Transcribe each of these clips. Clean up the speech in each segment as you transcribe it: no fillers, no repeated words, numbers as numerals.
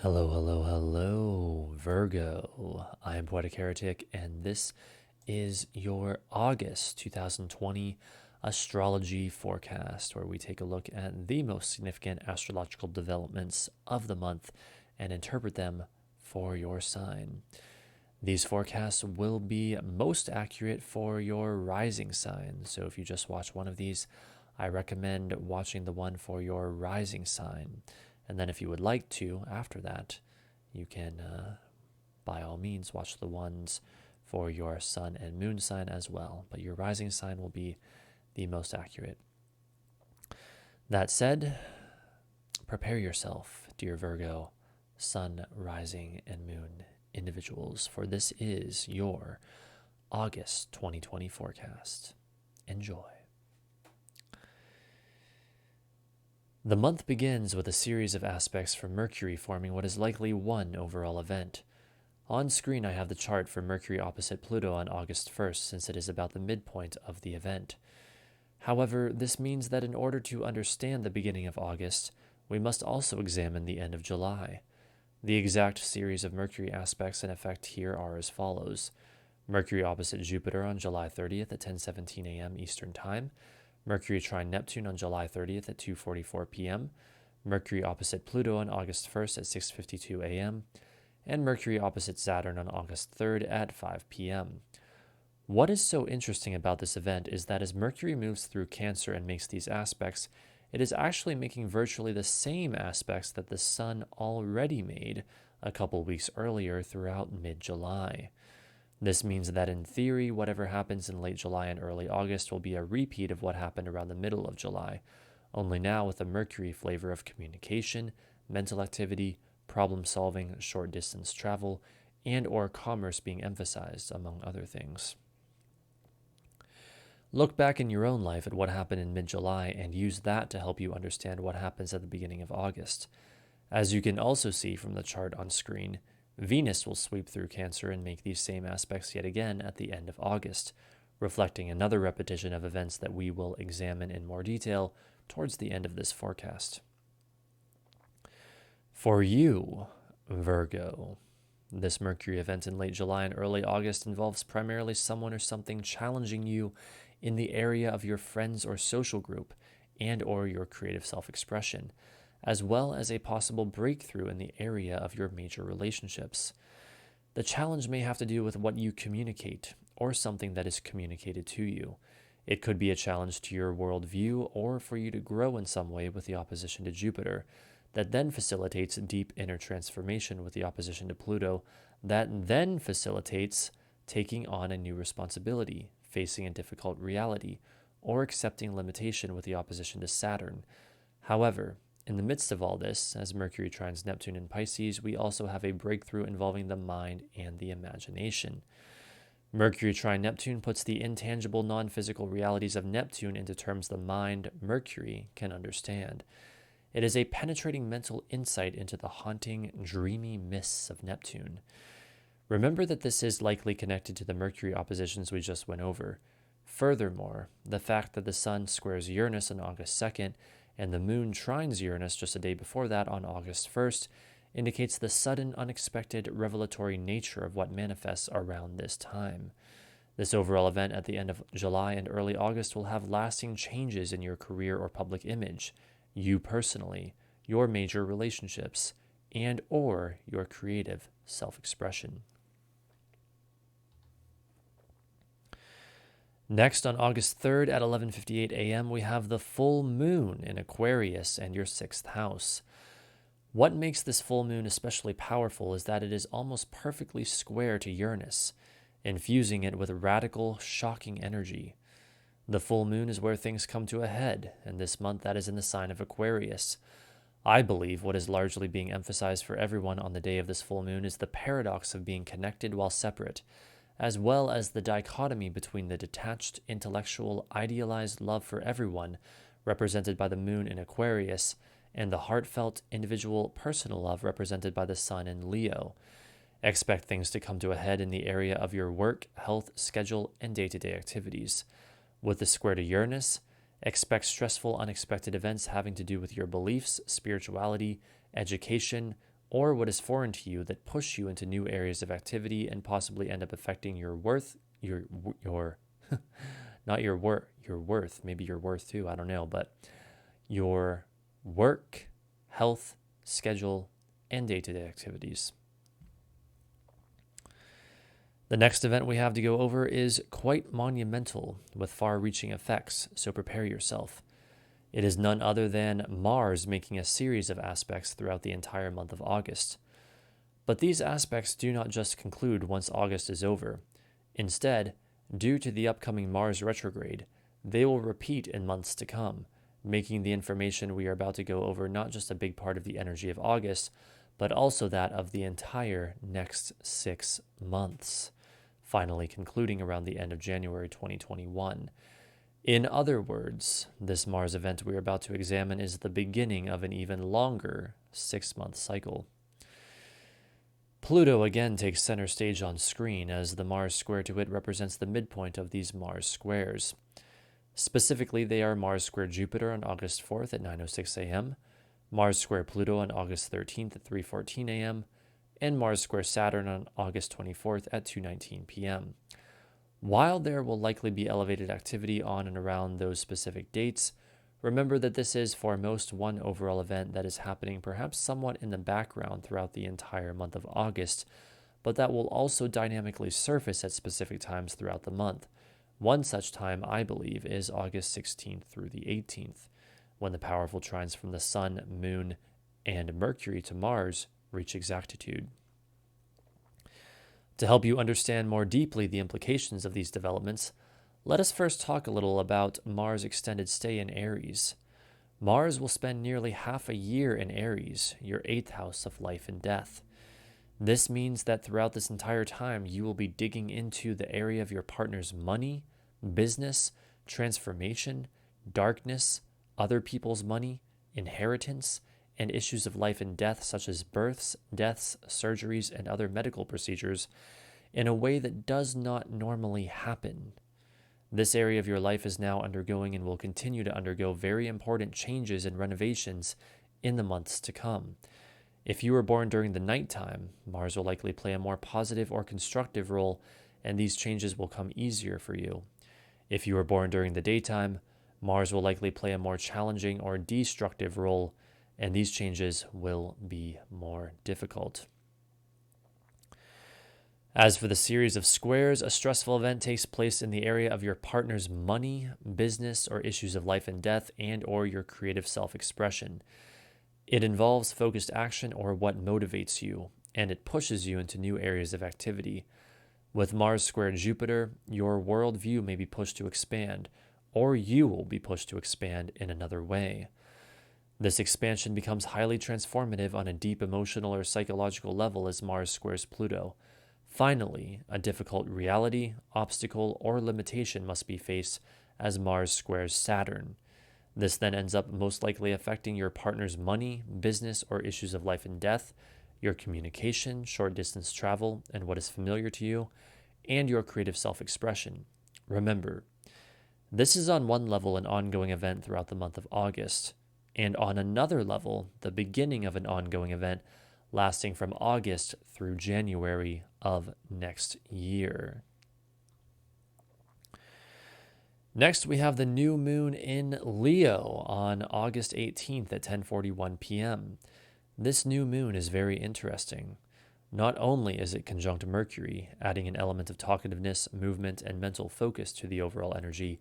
Hello, hello, hello, Virgo. I am Poetic Heretic, and this is your August 2020 astrology forecast, where we take a look at the most significant astrological developments of the month and interpret them for your sign. These forecasts will be most accurate for your rising sign. So if you just watch one of these, I recommend watching the one for your rising sign. And then if you would like to, after that, you can, by all means, watch the ones for your sun and moon sign as well. But your rising sign will be the most accurate. That said, prepare yourself, dear Virgo, sun, rising, and moon individuals, for this is your August 2020 forecast. Enjoy. The month begins with a series of aspects from Mercury forming what is likely one overall event. On screen, I have the chart for Mercury opposite Pluto on August 1st, since it is about the midpoint of the event. However, this means that in order to understand the beginning of August, we must also examine the end of July. The exact series of Mercury aspects in effect here are as follows. Mercury opposite Jupiter on July 30th at 10:17 a.m. Eastern Time. Mercury trine Neptune on July 30th at 2:44 p.m., Mercury opposite Pluto on August 1st at 6:52 a.m., and Mercury opposite Saturn on August 3rd at 5 p.m. What is so interesting about this event is that as Mercury moves through Cancer and makes these aspects, it is actually making virtually the same aspects that the Sun already made a couple weeks earlier throughout mid-July. This means that in theory, whatever happens in late July and early August will be a repeat of what happened around the middle of July, only now with a Mercury flavor of communication, mental activity, problem solving, short distance travel, and or commerce being emphasized, among other things. Look back in your own life at what happened in mid-July and use that to help you understand what happens at the beginning of August. As you can also see from the chart on screen, Venus will sweep through Cancer and make these same aspects yet again at the end of August, reflecting another repetition of events that we will examine in more detail towards the end of this forecast. For you, Virgo, this Mercury event in late July and early August involves primarily someone or something challenging you in the area of your friends or social group and or your creative self-expression, as well as a possible breakthrough in the area of your major relationships. The challenge may have to do with what you communicate or something that is communicated to you. It could be a challenge to your worldview or for you to grow in some way with the opposition to Jupiter, that then facilitates deep inner transformation with the opposition to Pluto, that then facilitates taking on a new responsibility, facing a difficult reality, or accepting limitation with the opposition to Saturn. However, in the midst of all this, as Mercury trines Neptune in Pisces, we also have a breakthrough involving the mind and the imagination. Mercury trine Neptune puts the intangible, non-physical realities of Neptune into terms the mind, Mercury, can understand. It is a penetrating mental insight into the haunting, dreamy mists of Neptune. Remember that this is likely connected to the Mercury oppositions we just went over. Furthermore, the fact that the Sun squares Uranus on August 2nd and the Moon trines Uranus just a day before that on August 1st indicates the sudden, unexpected, revelatory nature of what manifests around this time. This overall event at the end of July and early August will have lasting changes in your career or public image, you personally, your major relationships, and or your creative self-expression. Next, on August 3rd at 11:58 a.m., we have the full moon in Aquarius and your 6th house. What makes this full moon especially powerful is that it is almost perfectly square to Uranus, infusing it with radical, shocking energy. The full moon is where things come to a head, and this month that is in the sign of Aquarius. I believe what is largely being emphasized for everyone on the day of this full moon is the paradox of being connected while separate, as well as the dichotomy between the detached, intellectual, idealized love for everyone, represented by the moon in Aquarius, and the heartfelt, individual, personal love represented by the sun in Leo. Expect things to come to a head in the area of your work, health, schedule, and day-to-day activities. With the square to Uranus, expect stressful, unexpected events having to do with your beliefs, spirituality, education, or what is foreign to you that push you into new areas of activity and possibly end up affecting your worth, your not your worth, maybe your worth too, I don't know, but your work, health, schedule, and day-to-day activities. The next event we have to go over is quite monumental with far-reaching effects, so prepare yourself. It is none other than Mars making a series of aspects throughout the entire month of August. But these aspects do not just conclude once August is over. Instead, due to the upcoming Mars retrograde, they will repeat in months to come, making the information we are about to go over not just a big part of the energy of August, but also that of the entire next 6 months, finally concluding around the end of January 2021. In other words, this Mars event we are about to examine is the beginning of an even longer 6-month cycle. Pluto again takes center stage on screen as the Mars square to it represents the midpoint of these Mars squares. Specifically, they are Mars square Jupiter on August 4th at 9:06 a.m., Mars square Pluto on August 13th at 3:14 a.m., and Mars square Saturn on August 24th at 2:19 p.m. While there will likely be elevated activity on and around those specific dates, remember that this is for most one overall event that is happening perhaps somewhat in the background throughout the entire month of August, but that will also dynamically surface at specific times throughout the month. One such time, I believe, is August 16th through the 18th, when the powerful trines from the Sun, Moon, and Mercury to Mars reach exactitude. To help you understand more deeply the implications of these developments, let us first talk a little about Mars' extended stay in Aries. Mars will spend nearly half a year in Aries, your 8th house of life and death. This means that throughout this entire time, you will be digging into the area of your partner's money, business, transformation, darkness, other people's money, inheritance, and issues of life and death such as births, deaths, surgeries, and other medical procedures in a way that does not normally happen. This area of your life is now undergoing and will continue to undergo very important changes and renovations in the months to come. If you were born during the nighttime, Mars will likely play a more positive or constructive role, and these changes will come easier for you. If you were born during the daytime, Mars will likely play a more challenging or destructive role, and these changes will be more difficult. As for the series of squares, a stressful event takes place in the area of your partner's money, business, or issues of life and death, and or your creative self-expression. It involves focused action or what motivates you, and it pushes you into new areas of activity. With Mars square Jupiter, your worldview may be pushed to expand, or you will be pushed to expand in another way. This expansion becomes highly transformative on a deep emotional or psychological level as Mars squares Pluto. Finally, a difficult reality, obstacle, or limitation must be faced as Mars squares Saturn. This then ends up most likely affecting your partner's money, business, or issues of life and death, your communication, short-distance travel, and what is familiar to you, and your creative self-expression. Remember, this is on one level an ongoing event throughout the month of August, and on another level, the beginning of an ongoing event lasting from August through January of next year. Next, we have the new moon in Leo on August 18th at 10:41 p.m. This new moon is very interesting. Not only is it conjunct Mercury, adding an element of talkativeness, movement, and mental focus to the overall energy,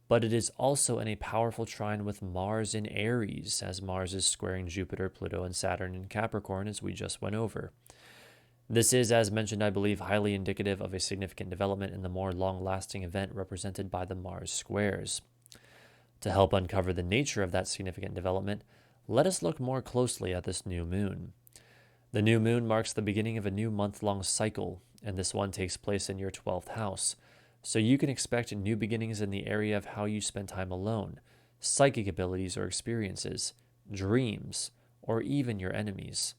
but it is also in a powerful trine with Mars in Aries, as Mars is squaring Jupiter, Pluto, and Saturn in Capricorn, as we just went over. This is, as mentioned, I believe, highly indicative of a significant development in the more long-lasting event represented by the Mars squares. To help uncover the nature of that significant development, let us look more closely at this new moon. The new moon marks the beginning of a new month-long cycle, and this one takes place in your 12th house. So you can expect new beginnings in the area of how you spend time alone, psychic abilities or experiences, dreams, or even your enemies.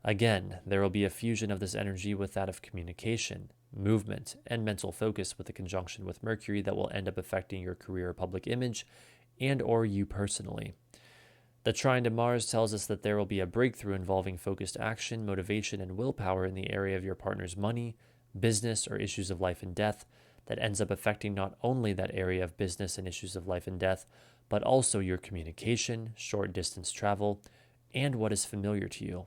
Again, there will be a fusion of this energy with that of communication, movement, and mental focus with a conjunction with Mercury that will end up affecting your career or public image and or you personally. The trine to Mars tells us that there will be a breakthrough involving focused action, motivation, and willpower in the area of your partner's money, business, or issues of life and death that ends up affecting not only that area of business and issues of life and death, but also your communication, short distance travel, and what is familiar to you.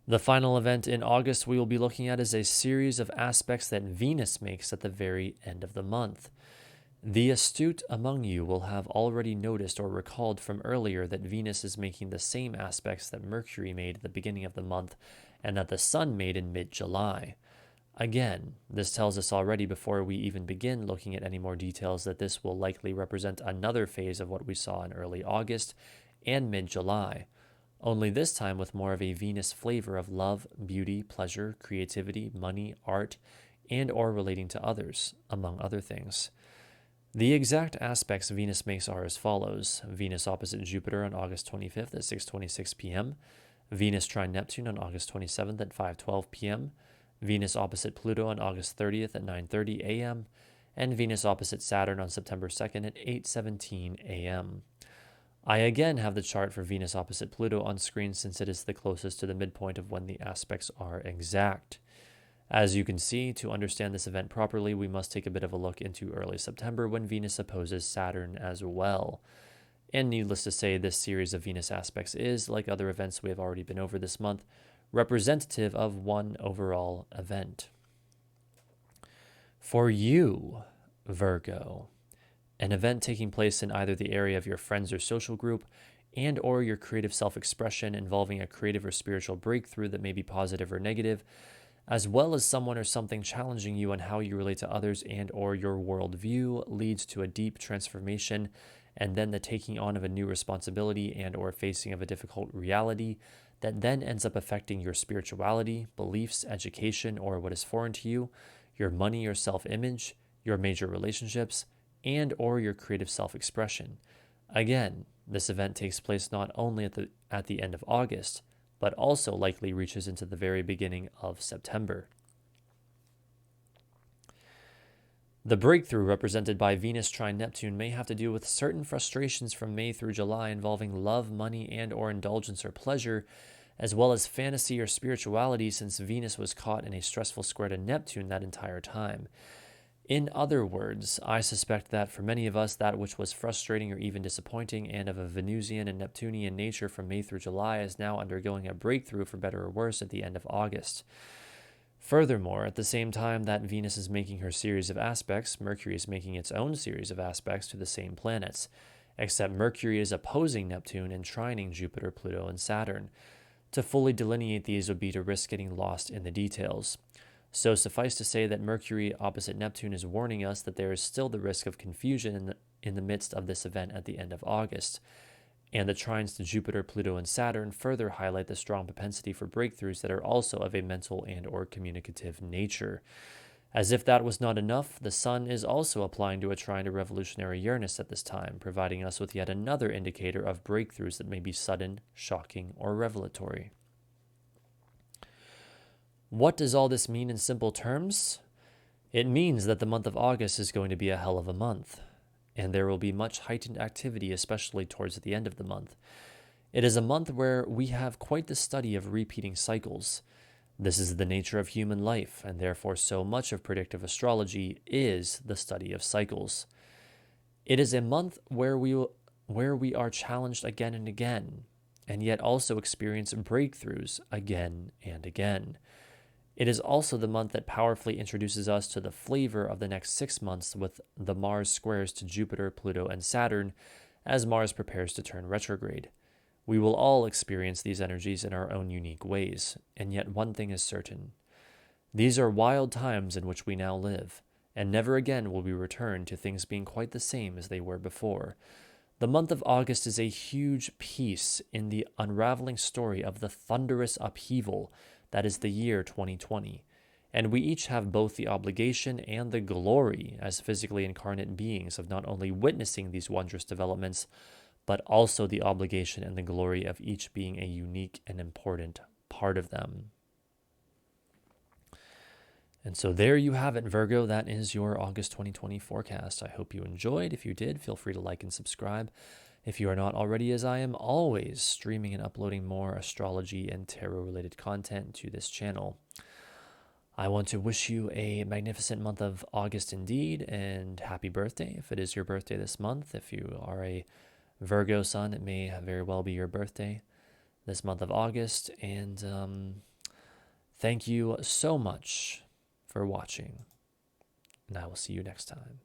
The final event in August we will be looking at is a series of aspects that Venus makes at the very end of the month. The astute among you will have already noticed or recalled from earlier that Venus is making the same aspects that Mercury made at the beginning of the month and that the Sun made in mid-July. Again, this tells us already before we even begin looking at any more details that this will likely represent another phase of what we saw in early August and mid-July, only this time with more of a Venus flavor of love, beauty, pleasure, creativity, money, art, and or relating to others, among other things. The exact aspects Venus makes are as follows: Venus opposite Jupiter on August 25th at 6:26 p.m., Venus trine Neptune on August 27th at 5:12 p.m., Venus opposite Pluto on August 30th at 9:30 a.m., and Venus opposite Saturn on September 2nd at 8:17 a.m. I again have the chart for Venus opposite Pluto on screen since it is the closest to the midpoint of when the aspects are exact. As you can see, to understand this event properly, we must take a bit of a look into early September when Venus opposes Saturn as well. And needless to say, this series of Venus aspects is, like other events we have already been over this month, representative of one overall event. For you, Virgo, an event taking place in either the area of your friends or social group and or your creative self-expression involving a creative or spiritual breakthrough that may be positive or negative, as well as someone or something challenging you on how you relate to others and or your worldview, leads to a deep transformation and then the taking on of a new responsibility and or facing of a difficult reality that then ends up affecting your spirituality, beliefs, education, or what is foreign to you, your money or self-image, your major relationships, and or your creative self-expression. Again, this event takes place not only at the end of August, but also likely reaches into the very beginning of September. The breakthrough represented by Venus trine Neptune may have to do with certain frustrations from May through July involving love, money, and or indulgence or pleasure, as well as fantasy or spirituality, since Venus was caught in a stressful square to Neptune that entire time. In other words, I suspect that for many of us, that which was frustrating or even disappointing and of a Venusian and Neptunian nature from May through July is now undergoing a breakthrough, for better or worse, at the end of August. Furthermore, at the same time that Venus is making her series of aspects, Mercury is making its own series of aspects to the same planets, except Mercury is opposing Neptune and trining Jupiter, Pluto, and Saturn. To fully delineate these would be to risk getting lost in the details. So suffice to say that Mercury opposite Neptune is warning us that there is still the risk of confusion in the midst of this event at the end of August. And the trines to Jupiter, Pluto, and Saturn further highlight the strong propensity for breakthroughs that are also of a mental and or communicative nature. As if that was not enough, the Sun is also applying to a trine to revolutionary Uranus at this time, providing us with yet another indicator of breakthroughs that may be sudden, shocking, or revelatory. What does all this mean in simple terms? It means that the month of August is going to be a hell of a month, and there will be much heightened activity, especially towards the end of the month. It is a month where we have quite the study of repeating cycles. This is the nature of human life, and therefore so much of predictive astrology is the study of cycles. It is a month where we are challenged again and again, and yet also experience breakthroughs again and again. It is also the month that powerfully introduces us to the flavor of the next 6 months with the Mars squares to Jupiter, Pluto, and Saturn as Mars prepares to turn retrograde. We will all experience these energies in our own unique ways, and yet one thing is certain. These are wild times in which we now live, and never again will we return to things being quite the same as they were before. The month of August is a huge piece in the unraveling story of the thunderous upheaval that is the year 2020, and we each have both the obligation and the glory as physically incarnate beings of not only witnessing these wondrous developments, but also the obligation and the glory of each being a unique and important part of them. And so there you have it, Virgo. That is your August 2020 forecast. I hope you enjoyed. If you did, feel free to like and subscribe. If you are not already, as I am, always streaming and uploading more astrology and tarot related content to this channel. I want to wish you a magnificent month of August indeed, and happy birthday if it is your birthday this month. If you are a Virgo sun, it may very well be your birthday this month of August. And thank you so much for watching, and I will see you next time.